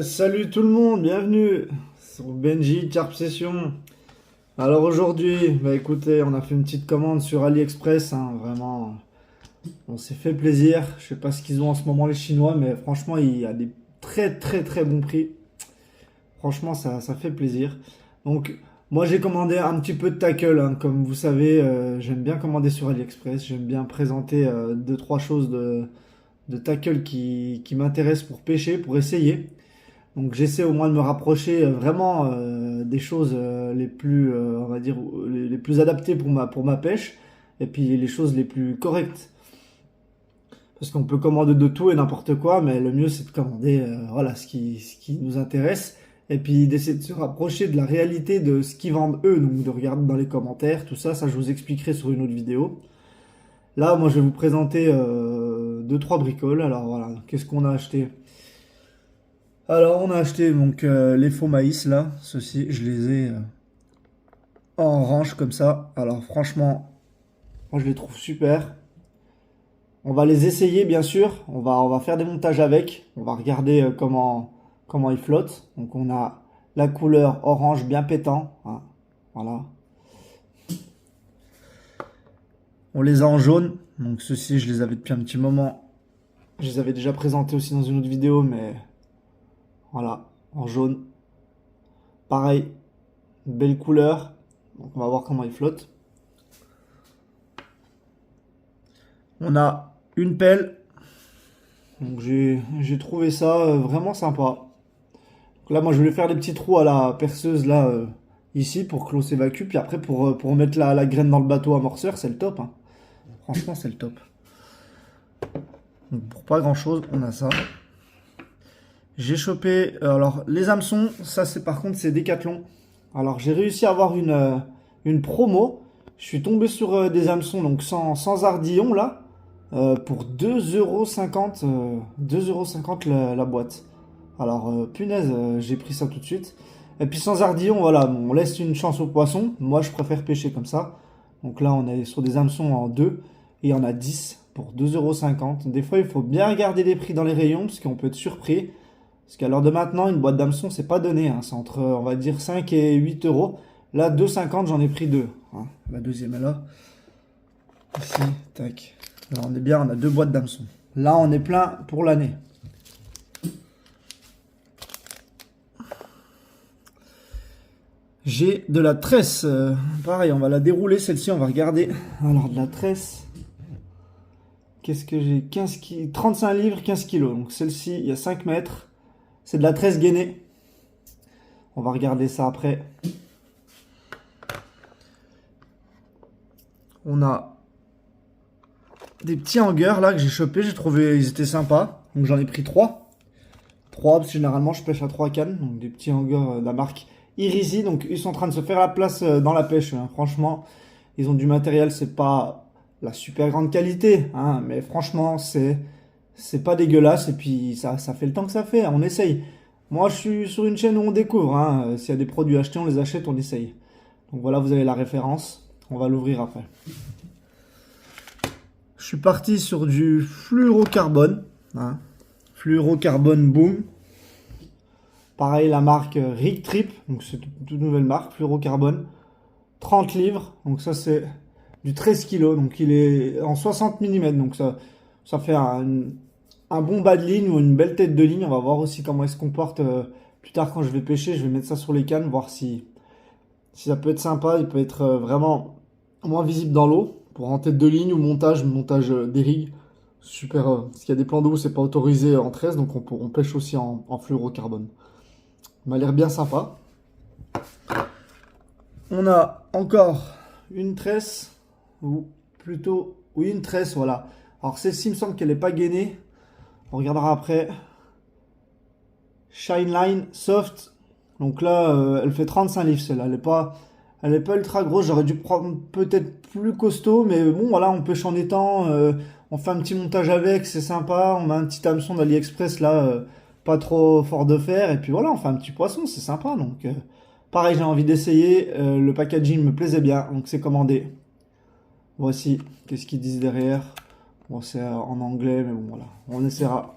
Salut tout le monde, bienvenue sur Benji Carp Session. Alors aujourd'hui, bah écoutez, on a fait une petite commande sur AliExpress, hein, vraiment, on s'est fait plaisir. Je sais pas ce qu'ils ont en ce moment les Chinois, mais franchement, il y a des très très très bons prix. Franchement, ça fait plaisir. Donc, moi j'ai commandé un petit peu de tackle, hein. Comme vous savez, j'aime bien commander sur AliExpress, j'aime bien présenter deux trois choses de tackle qui m'intéressent pour pêcher, pour essayer. Donc j'essaie au moins de me rapprocher vraiment des choses les plus, on va dire, les plus adaptées pour ma pêche, et puis les choses les plus correctes. Parce qu'on peut commander de tout et n'importe quoi, mais le mieux c'est de commander voilà, ce qui nous intéresse, et puis d'essayer de se rapprocher de la réalité de ce qu'ils vendent eux, donc de regarder dans les commentaires, tout ça, ça je vous expliquerai sur une autre vidéo. Là, moi je vais vous présenter deux, trois bricoles. Alors voilà, qu'est-ce qu'on a acheté? Alors, on a acheté donc les faux maïs là, ceux-ci, je les ai en range comme ça. Alors, franchement, moi je les trouve super. On va les essayer bien sûr. On va faire des montages avec. On va regarder comment ils flottent. Donc, on a la couleur orange bien pétant, hein. Voilà. On les a en jaune. Donc, ceux-ci, je les avais depuis un petit moment. Je les avais déjà présentés aussi dans une autre vidéo, mais voilà, en jaune. Pareil, belle couleur. Donc, on va voir comment ils flottent. On a une pelle, donc j'ai trouvé ça vraiment sympa. Donc là, moi, je voulais faire des petits trous à la perceuse là, ici, pour que l'eau s'évacue. Puis après, pour mettre la graine dans le bateau amorceur, c'est le top, hein. Franchement, c'est le top. Donc pour pas grand chose, on a ça. J'ai chopé, alors les hameçons, ça c'est par contre, c'est Decathlon. Alors j'ai réussi à avoir une promo. Je suis tombé sur des hameçons, donc sans ardillon là. Pour 2,50 €, 2,50 € la boîte. Alors, punaise, j'ai pris ça tout de suite. Et puis sans ardillon, voilà, bon, on laisse une chance aux poissons. Moi, je préfère pêcher comme ça. Donc là, on est sur des hameçons en 2 et il y en a 10 pour 2,50 €. Des fois, il faut bien regarder les prix dans les rayons parce qu'on peut être surpris. Parce qu'à l'heure de maintenant, une boîte d'hameçons, c'est pas donné, hein. C'est entre, on va dire, 5 et 8 euros. Là, 2,50 €, j'en ai pris deux, hein. La deuxième est là. Ici, tac. Là, on est bien, on a deux boîtes d'hameçons. Là, on est plein pour l'année. J'ai de la tresse. Pareil, on va la dérouler celle-ci, on va regarder. Alors, de la tresse. Qu'est-ce que j'ai? 35 livres, 15 kilos. Donc, celle-ci, il y a 5 mètres. C'est de la tresse gainée. On va regarder ça après. On a des petits hangers là que j'ai chopés. J'ai trouvé, ils étaient sympas. Donc, j'en ai pris 3. 3, parce que généralement, je pêche à 3 cannes. Donc, des petits hangers de la marque Irisi. Donc, ils sont en train de se faire la place dans la pêche, hein. Franchement, ils ont du matériel, c'est pas la super grande qualité, hein, mais franchement, c'est pas dégueulasse. Et puis, ça fait le temps que ça fait, hein, on essaye. Moi, je suis sur une chaîne où on découvre, hein. S'il y a des produits achetés, on les achète, on essaye. Donc voilà, vous avez la référence. On va l'ouvrir après. Je suis parti sur du fluorocarbone, hein. Fluorocarbone Boom. Pareil, la marque Rig Trip, donc c'est une toute nouvelle marque, fluorocarbone. 30 livres, donc ça c'est du 13 kilos, donc il est en 60 mm, donc ça fait un bon bas de ligne ou une belle tête de ligne. On va voir aussi comment il se comporte plus tard quand je vais pêcher. Je vais mettre ça sur les cannes, voir si ça peut être sympa. Il peut être vraiment moins visible dans l'eau pour en tête de ligne ou montage des rigs. Super, parce qu'il y a des plans d'eau où c'est pas autorisé en 13, donc on pêche aussi en fluorocarbone. Il m'a l'air bien sympa. On a encore une tresse, ou plutôt, oui, une tresse, voilà. Alors celle-ci, il me semble qu'elle n'est pas gainée. On regardera après. Shine Line Soft. Donc là, elle fait 35 livres, celle-là. Elle est pas ultra grosse. J'aurais dû prendre peut-être plus costaud, mais bon, voilà, on pêche en étang. On fait un petit montage avec, c'est sympa. On a un petit hameçon d'AliExpress là, pas trop fort de fer. Et puis voilà, on fait un petit poisson, c'est sympa. Donc, pareil, j'ai envie d'essayer. Le packaging me plaisait bien, donc c'est commandé. Voici, qu'est-ce qu'ils disent derrière. Bon, c'est en anglais, mais bon, voilà. On essaiera.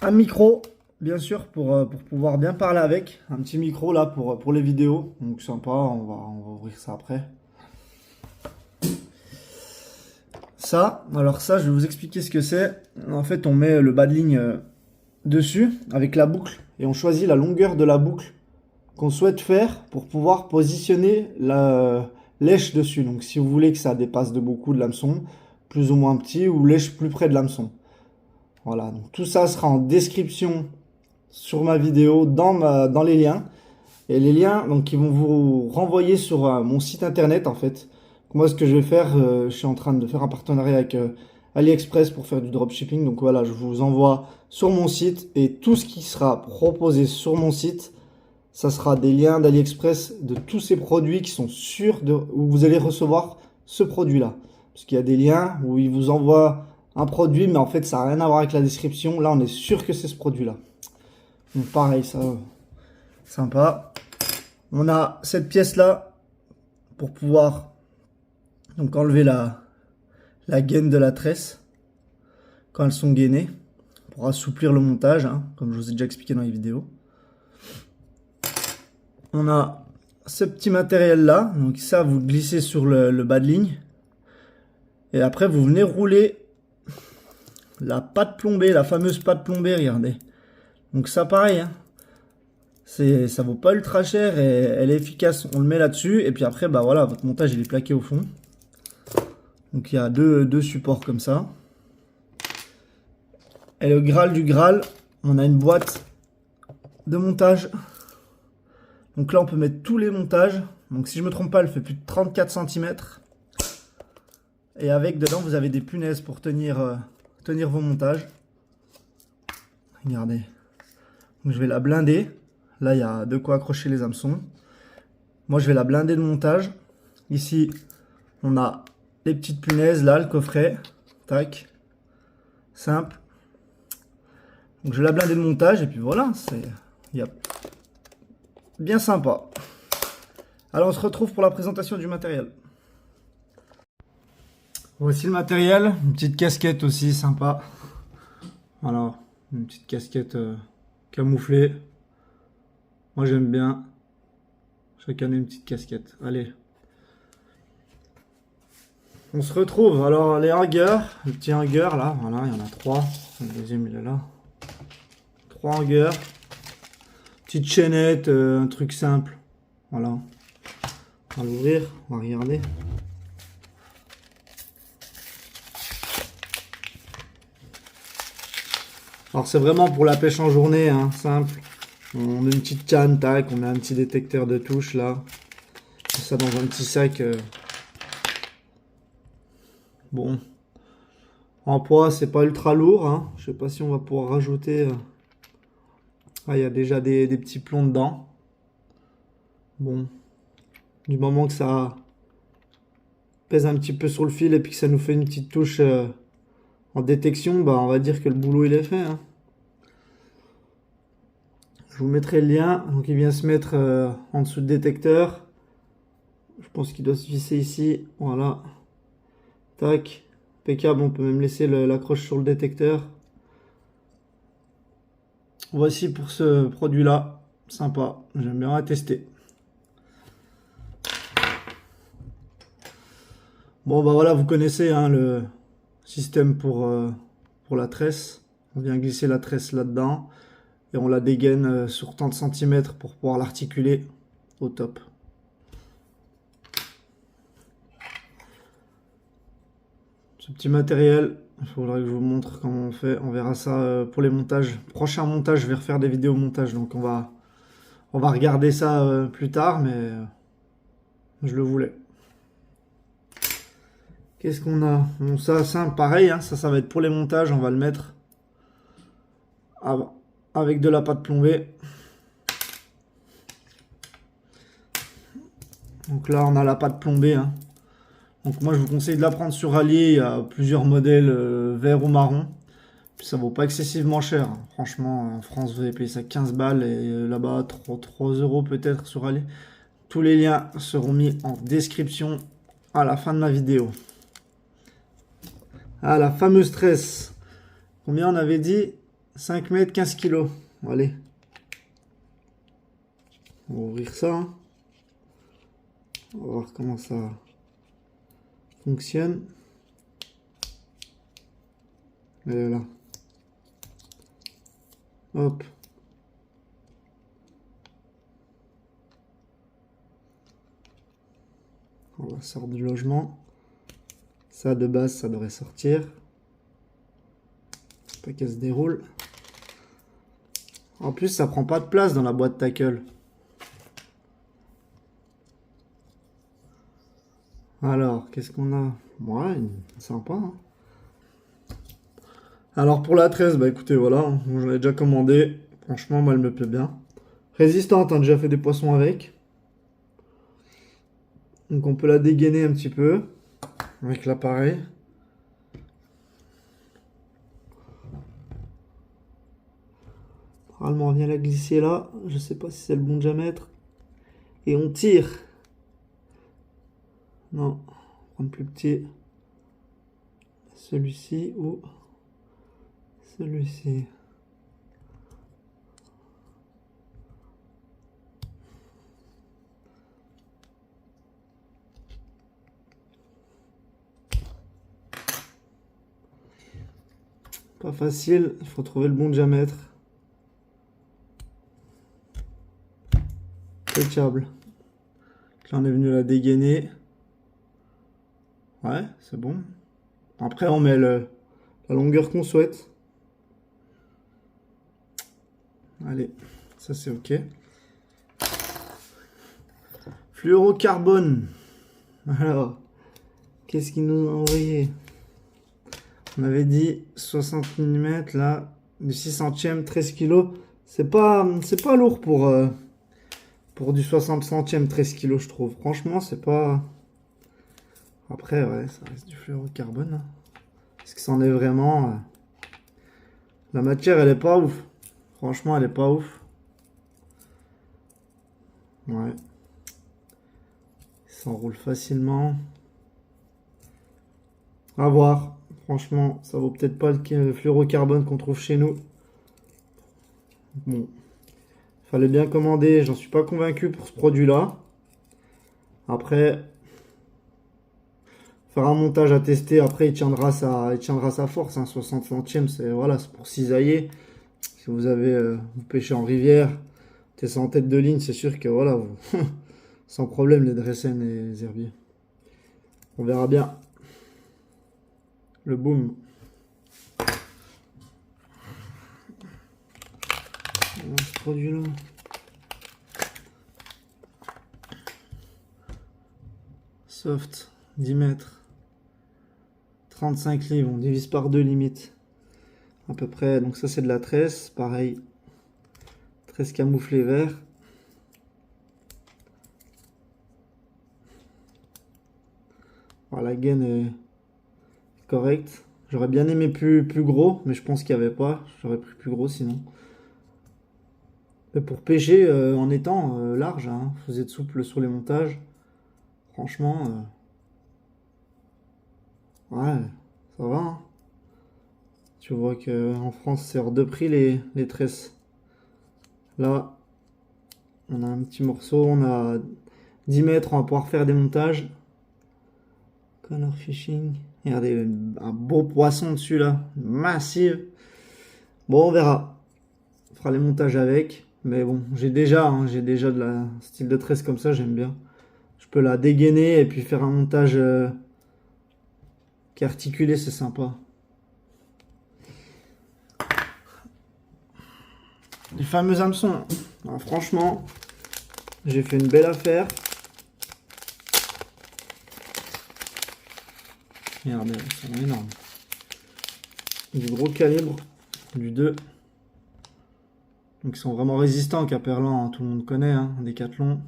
un micro, bien sûr, pour pouvoir bien parler avec. Un petit micro là pour les vidéos. Donc sympa, on va ouvrir ça après. Ça, alors ça, je vais vous expliquer ce que c'est. En fait, on met le bas de ligne dessus avec la boucle et on choisit la longueur de la boucle qu'on souhaite faire pour pouvoir positionner la lèche dessus. Donc si vous voulez que ça dépasse de beaucoup de l'hameçon, plus ou moins petit, ou lèche plus près de l'hameçon. Voilà, donc tout ça sera en description sur ma vidéo, dans les liens. Et les liens, donc, ils vont vous renvoyer sur mon site internet, en fait. Moi, ce que je vais faire, je suis en train de faire un partenariat avec AliExpress pour faire du dropshipping. Donc voilà, je vous envoie sur mon site et tout ce qui sera proposé sur mon site, ça sera des liens d'AliExpress de tous ces produits qui sont sûrs où vous allez recevoir ce produit-là. Parce qu'il y a des liens où ils vous envoient un produit, mais en fait, ça n'a rien à voir avec la description. Là, on est sûr que c'est ce produit-là. Donc pareil, ça, sympa. On a cette pièce-là pour pouvoir donc enlever la gaine de la tresse quand elles sont gainées, pour assouplir le montage, hein, comme je vous ai déjà expliqué dans les vidéos. On a ce petit matériel là, donc ça vous glissez sur le bas de ligne et après vous venez rouler la pâte plombée, la fameuse pâte plombée, regardez. Donc ça pareil, hein, ça vaut pas ultra cher et elle est efficace. On le met là-dessus et puis après bah voilà, votre montage il est plaqué au fond. Donc il y a deux supports comme ça. Et le Graal du Graal, on a une boîte de montage. Donc là on peut mettre tous les montages. Donc si je me trompe pas, elle fait plus de 34 cm. Et avec dedans vous avez des punaises pour tenir vos montages. Regardez. Donc je vais la blinder. Là il y a de quoi accrocher les hameçons. Moi je vais la blinder de montage. Ici on a les petites punaises, là le coffret. Tac. Simple. Donc je vais la blinder de montage et puis voilà. C'est bien sympa. Alors on se retrouve pour la présentation du matériel. Voici le matériel, une petite casquette aussi sympa. Voilà, une petite casquette camouflée. Moi j'aime bien. Chacun a une petite casquette. Allez. On se retrouve. Alors les hangers, le petit hanger là, voilà, il y en a 3. Le deuxième il est là. 3 hangers. Petite chaînette, un truc simple. Voilà. On va l'ouvrir, on va regarder. Alors c'est vraiment pour la pêche en journée, hein, simple. On a une petite canne, tac, on a un petit détecteur de touche là. Ça dans un petit sac. Bon. En poids, c'est pas ultra lourd, hein. Je sais pas si on va pouvoir rajouter. Ah, il y a déjà des petits plombs dedans. Bon. Du moment que ça pèse un petit peu sur le fil et puis que ça nous fait une petite touche en détection, bah on va dire que le boulot il est fait, hein. Je vous mettrai le lien. Donc il vient se mettre en dessous du détecteur. Je pense qu'il doit se visser ici. Voilà. Tac. Impeccable. On peut même laisser l'accroche sur le détecteur. Voici pour ce produit là. Sympa. J'aime bien la tester. Bon bah voilà, vous connaissez hein, le système pour la tresse. On vient glisser la tresse là-dedans. Et on la dégaine sur tant de centimètres pour pouvoir l'articuler au top. Ce petit matériel, il faudrait que je vous montre comment on fait. On verra ça pour les montages. Prochain montage, je vais refaire des vidéos montage. Donc on va regarder ça plus tard, mais je le voulais. Qu'est-ce qu'on a? Bon, ça, simple, pareil, hein, ça va être pour les montages. On va le mettre avec de la pâte plombée. Donc là, on a la pâte plombée. Hein. Donc moi, je vous conseille de la prendre sur Ali. Il y a plusieurs modèles vert ou marron. Puis ça vaut pas excessivement cher. Hein. Franchement, en France, vous avez payé ça 15 balles. Et là-bas, 3 euros peut-être sur Ali. Tous les liens seront mis en description à la fin de ma vidéo. Ah, la fameuse tresse. Combien on avait dit? 5 mètres, 15 kilos. Allez. On va ouvrir ça. Hein. On va voir comment ça fonctionne. Elle est là. Hop. On va sortir du logement. Ça de base, ça devrait sortir. Pas qu'elle se déroule. En plus, ça prend pas de place dans la boîte tackle. Alors, qu'est-ce qu'on a? Ouais, sympa. Hein. Alors pour la 13, bah écoutez, voilà, j'en ai déjà commandé. Franchement, moi, elle me plaît bien. Résistante, hein, déjà fait des poissons avec. Donc on peut la dégainer un petit peu avec l'appareil. Normalement, on vient la glisser là. Je sais pas si c'est le bon diamètre. Et on tire. Non, on va prendre plus petit. Celui-ci ou celui-ci. Pas facile, il faut trouver le bon diamètre. Touchable. Là, on est venu la dégainer. Ouais, c'est bon. Après, on met la longueur qu'on souhaite. Allez, ça c'est ok. Fluorocarbone. Alors, qu'est-ce qu'il nous a envoyé? On avait dit 60 mm, là, du 6 centièmes, 13 kg. C'est pas lourd pour du 60 centièmes, 13 kg, je trouve. Franchement, c'est pas... Après, ouais, ça reste du fluorocarbone. Hein. Est-ce que c'en est vraiment... La matière, elle est pas ouf. Franchement, elle est pas ouf. Ouais. Il s'enroule facilement. À voir. Franchement, ça vaut peut-être pas le fluorocarbone qu'on trouve chez nous. Bon. Fallait bien commander. J'en suis pas convaincu pour ce produit-là. Après, faire un montage à tester. Après, il tiendra sa force. Hein. 60 centièmes, c'est voilà, c'est pour cisailler. Si vous avez vous pêchez en rivière, t'es en tête de ligne, c'est sûr que voilà, vous, sans problème les dressènes et les herbiers. On verra bien. Le boom. Ce produit-là. Soft, 10 mètres. 35 livres, on divise par 2 limite. À peu près, donc ça c'est de la tresse, pareil. Tresse camouflée vert. Voilà, la gaine est correcte. J'aurais bien aimé plus gros, mais je pense qu'il n'y avait pas. J'aurais pris plus gros sinon. Mais pour pêcher en étant large, hein, vous êtes souple sur les montages. Franchement, ouais, ça va. Hein. Tu vois qu'en France, c'est hors de prix les tresses. Là, on a un petit morceau, on a 10 mètres, on va pouvoir faire des montages. Color fishing. Regardez, un beau poisson dessus là, massive. Bon, on verra. On fera les montages avec. Mais bon, j'ai déjà de la style de tresse comme ça, j'aime bien. Je peux la dégainer et puis faire un montage qui est articulé, c'est sympa. Les fameux hameçons. Alors, franchement, j'ai fait une belle affaire. Regardez, ils sont énormes. Du gros calibre, du 2. Donc ils sont vraiment résistants, Caperlan, hein, tout le monde connaît, hein, Décathlon.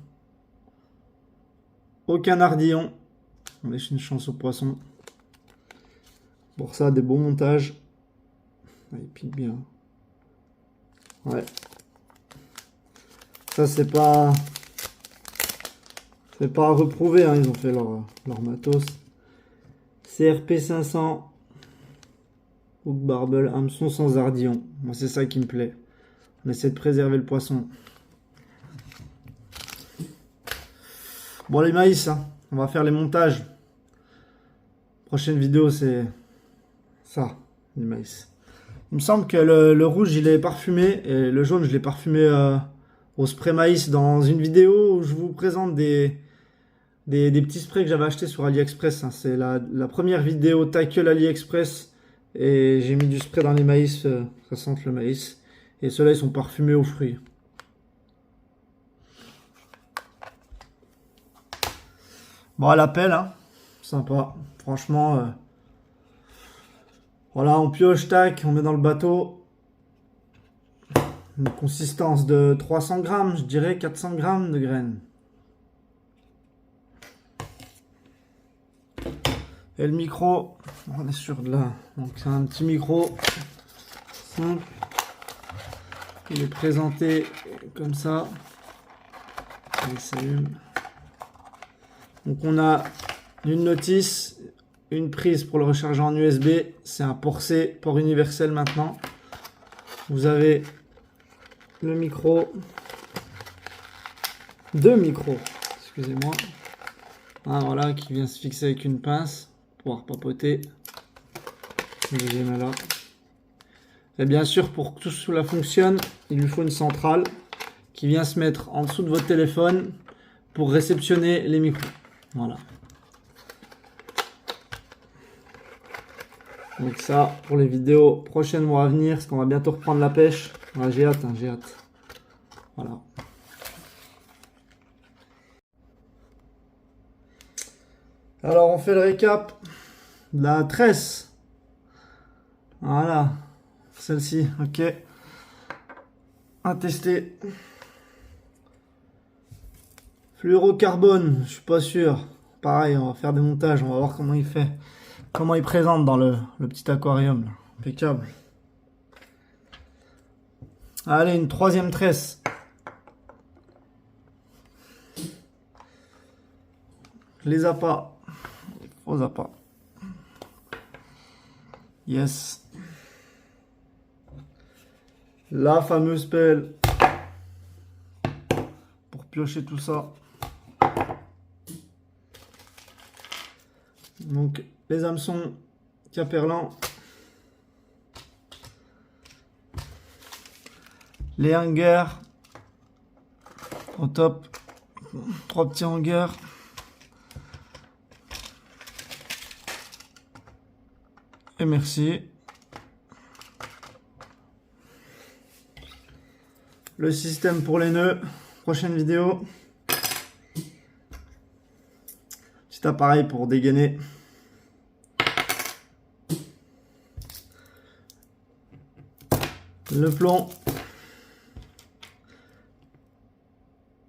Aucun ardillon. On laisse une chance aux poissons. Pour ça, des beaux montages. Ah, il pique bien. Ouais. Ça, c'est pas à reprouver, hein, ils ont fait leur matos. CRP 500. Hook barbel, hameçon sans ardillon. Moi, c'est ça qui me plaît. On essaie de préserver le poisson. Bon, les maïs, hein, on va faire les montages. Prochaine vidéo, c'est ça, les maïs. Il me semble que le rouge, il est parfumé et le jaune, je l'ai parfumé au spray maïs dans une vidéo où je vous présente des petits sprays que j'avais achetés sur AliExpress. Hein. C'est la première vidéo tackle AliExpress et j'ai mis du spray dans les maïs, ça sente le maïs. Et ceux-là, ils sont parfumés aux fruits. Bon, à la pelle, hein. Sympa. Franchement, voilà, on pioche, tac, on met dans le bateau. Une consistance de 300 grammes, je dirais 400 grammes de graines. Et le micro, on est sur de là. Donc c'est un petit micro simple. Il est présenté comme ça. Il s'allume. Donc on a une notice, une prise pour le recharger en USB. C'est un port C, port universel maintenant. Vous avez le micro, deux micros, excusez-moi. Ah, voilà, qui vient se fixer avec une pince pour pouvoir papoter. Le deuxième est là. Et bien sûr, pour que tout cela fonctionne, il lui faut une centrale qui vient se mettre en dessous de votre téléphone pour réceptionner les micros. Voilà. Donc ça, pour les vidéos prochainement à venir, parce qu'on va bientôt reprendre la pêche. Ouais, j'ai hâte, hein, j'ai hâte. Voilà. Alors, on fait le récap de la tresse. Voilà. Celle-ci, ok. À tester. Fluorocarbone, je suis pas sûr. Pareil, on va faire des montages, on va voir comment il fait. Comment il présente dans le petit aquarium. Là. Impeccable. Allez, une troisième tresse. Les appâts. Les faux appâts. Yes. La fameuse pelle. Pour piocher tout ça. Donc, les hameçons Caperlan. Les hangers. Au top. 3 petits hangers. Et merci. Le système pour les nœuds. Prochaine vidéo. Petit appareil pour dégainer. Le plomb.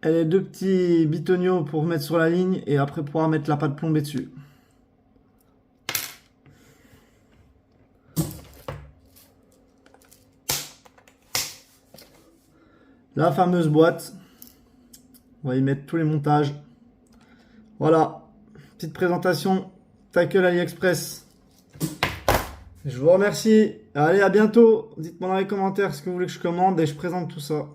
Et les deux petits bitonniaux pour mettre sur la ligne et après pouvoir mettre la pâte plombée dessus. La fameuse boîte. On va y mettre tous les montages. Voilà. Petite présentation. Tackle AliExpress. Je vous remercie. Allez, à bientôt. Dites-moi dans les commentaires ce que vous voulez que je commande et je présente tout ça.